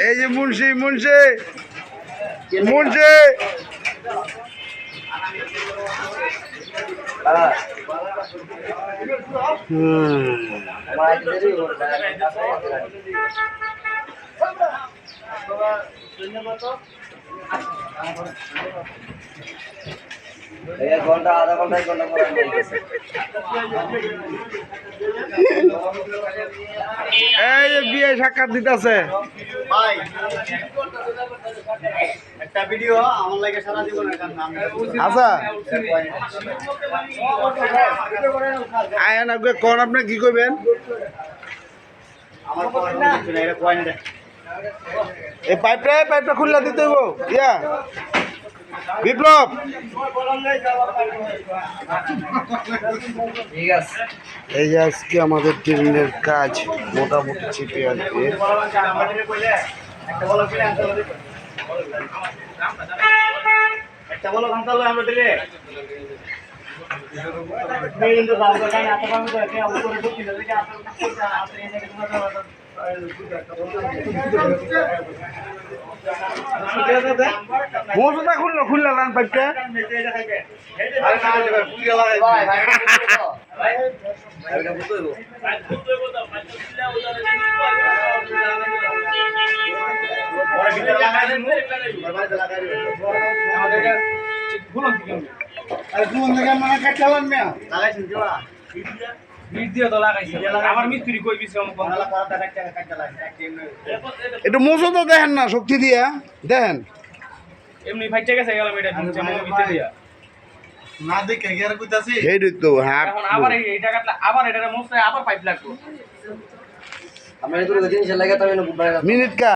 এই যে মুন্সি মুন্সি মুন্সি ঘন্টা আধা ঘন্টা এই যে বিয়ে সাক্ষাৎ দিতেছে ভাই একটা ভিডিও আমার লাগে সারা জীবনের কাম আচ্ছা আয়ন আগে কোন আপনি কি কইবেন আমার কথা কিছু না এটা কয় না এই পাইপটা খুললা দিতে হইব ইয়া বিপ্লব ঠিক আছে এই যে আজকে আমাদের ট্রেনের কাজ মোটামুটি চেপে আসবে একটা বলো ঘন্টা লো আমরা দিলে মোটরটা খুললা লান পাইপটা একটু মোছো তো দেখেন না শক্তি দিয়া দেখেন এমনি ফাইটে গেছে গেলাম এটা যেমন ভিতরে দিয়া না দেখে গিয়ে কইতাছি সেইটাই তো হ্যাঁ এখন আবার এইটা কাটলে আবার এটা মোছতে আবার পাইপ লাগবে আমরা এই তো জিনিস লাগে তো মিনিট কা